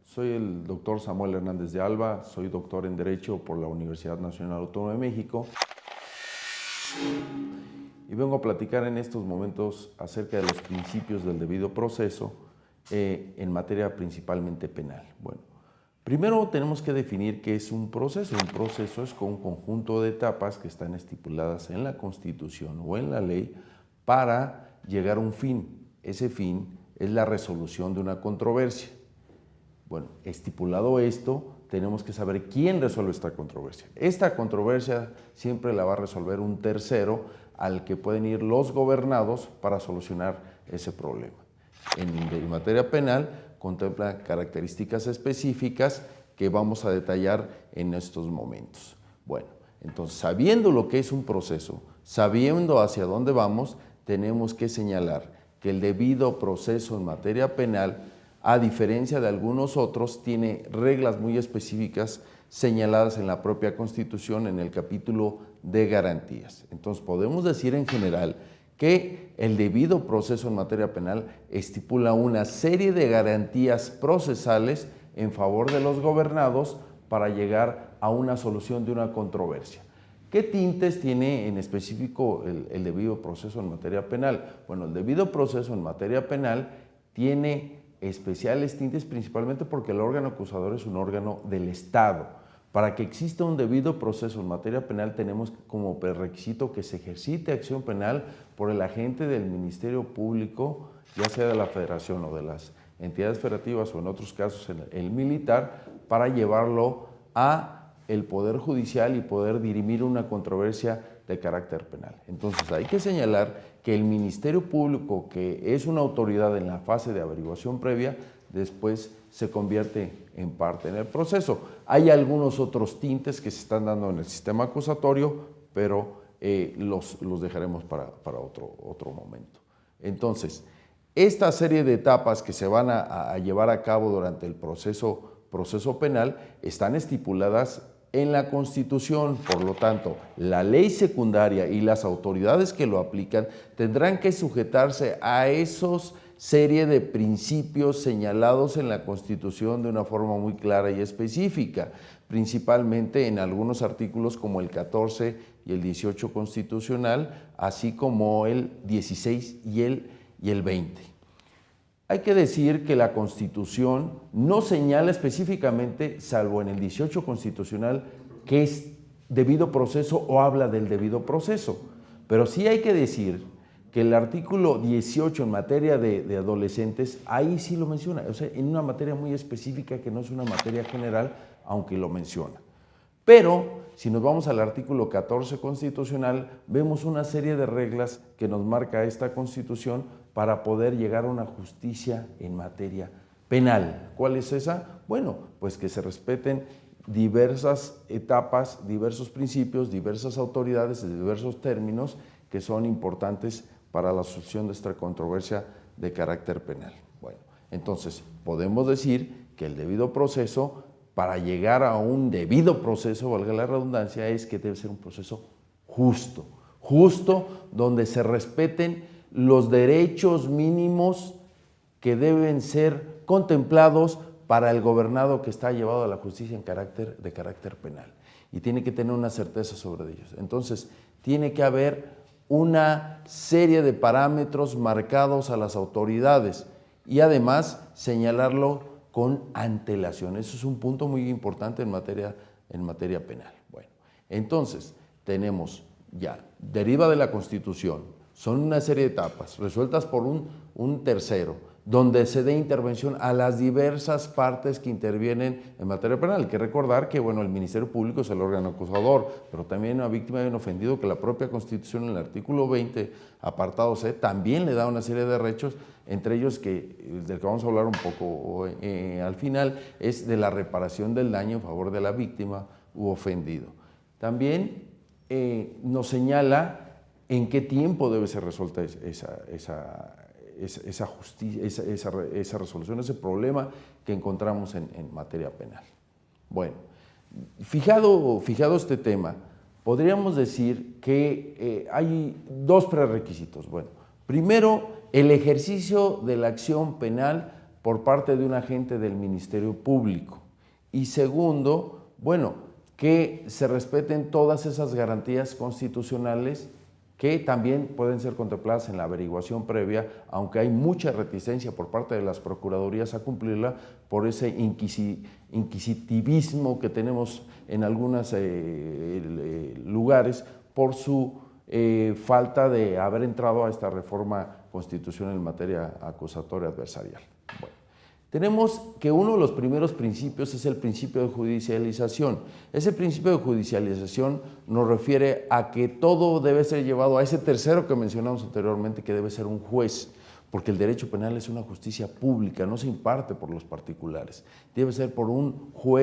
Soy el doctor Samuel Hernández de Alba, soy doctor en Derecho por la Universidad Nacional Autónoma de México y vengo a platicar en estos momentos acerca de los principios del debido proceso en materia principalmente penal. Bueno, primero tenemos que definir qué es un proceso. Un proceso es un conjunto de etapas que están estipuladas en la Constitución o en la ley para llegar a un fin. Ese fin es la resolución de una controversia. Bueno, estipulado esto, tenemos que saber quién resuelve esta controversia. Esta controversia siempre la va a resolver un tercero al que pueden ir los gobernados para solucionar ese problema. En materia penal contempla características específicas que vamos a detallar en estos momentos. Bueno, entonces, sabiendo lo que es un proceso, sabiendo hacia dónde vamos, tenemos que señalar que el debido proceso en materia penal, a diferencia de algunos otros, tiene reglas muy específicas señaladas en la propia Constitución en el capítulo de garantías. Entonces, podemos decir en general que el debido proceso en materia penal estipula una serie de garantías procesales en favor de los gobernados para llegar a una solución de una controversia. ¿Qué tintes tiene en específico el debido proceso en materia penal? Bueno, el debido proceso en materia penal tiene especiales tintes principalmente porque el órgano acusador es un órgano del Estado. Para que exista un debido proceso en materia penal tenemos como requisito que se ejercite acción penal por el agente del Ministerio Público, ya sea de la Federación o de las entidades federativas o en otros casos el militar, para llevarlo a el Poder Judicial y poder dirimir una controversia de carácter penal. Entonces hay que señalar que el Ministerio Público, que es una autoridad en la fase de averiguación previa, después se convierte en parte en el proceso. Hay algunos otros tintes que se están dando en el sistema acusatorio, pero los dejaremos para otro momento. Entonces, esta serie de etapas que se van a llevar a cabo durante el proceso penal están estipuladas en la Constitución. Por lo tanto, la ley secundaria y las autoridades que lo aplican tendrán que sujetarse a esos serie de principios señalados en la Constitución de una forma muy clara y específica, principalmente en algunos artículos como el 14 y el 18 constitucional, así como el 16 y el 20. Hay que decir que la Constitución no señala específicamente, salvo en el 18 constitucional, que es debido proceso o habla del debido proceso, pero sí hay que decir que el artículo 18 en materia de adolescentes, ahí sí lo menciona, o sea, en una materia muy específica que no es una materia general, aunque lo menciona. Pero, si nos vamos al artículo 14 constitucional, vemos una serie de reglas que nos marca esta Constitución para poder llegar a una justicia en materia penal. ¿Cuál es esa? Bueno, pues que se respeten diversas etapas, diversos principios, diversas autoridades, diversos términos que son importantes para la solución de esta controversia de carácter penal. Bueno, entonces podemos decir que el debido proceso, para llegar a un debido proceso, valga la redundancia, es que debe ser un proceso justo, donde se respeten los derechos mínimos que deben ser contemplados para el gobernado que está llevado a la justicia de carácter penal, y tiene que tener una certeza sobre ellos. Entonces, tiene que haber una serie de parámetros marcados a las autoridades y además señalarlo con antelación. Eso es un punto muy importante en materia penal. Bueno, entonces tenemos ya, deriva de la Constitución, son una serie de etapas resueltas por un tercero, donde se dé intervención a las diversas partes que intervienen en materia penal. Hay que recordar que, bueno, el Ministerio Público es el órgano acusador, pero también una víctima y un ofendido, que la propia Constitución en el artículo 20, apartado C, también le da una serie de derechos, entre ellos del que vamos a hablar un poco al final, es de la reparación del daño en favor de la víctima u ofendido. También nos señala en qué tiempo debe ser resuelta esa resolución, ese problema que encontramos en materia penal. Bueno, fijado este tema, podríamos decir que hay dos prerequisitos. Bueno, primero, el ejercicio de la acción penal por parte de un agente del Ministerio Público. Y segundo, bueno, que se respeten todas esas garantías constitucionales que también pueden ser contempladas en la averiguación previa, aunque hay mucha reticencia por parte de las procuradurías a cumplirla por ese inquisitivismo que tenemos en algunos lugares por su falta de haber entrado a esta reforma constitucional en materia acusatoria adversarial. Bueno, tenemos que uno de los primeros principios es el principio de judicialización. Ese principio de judicialización nos refiere a que todo debe ser llevado a ese tercero que mencionamos anteriormente, que debe ser un juez, porque el derecho penal es una justicia pública, no se imparte por los particulares, debe ser por un juez.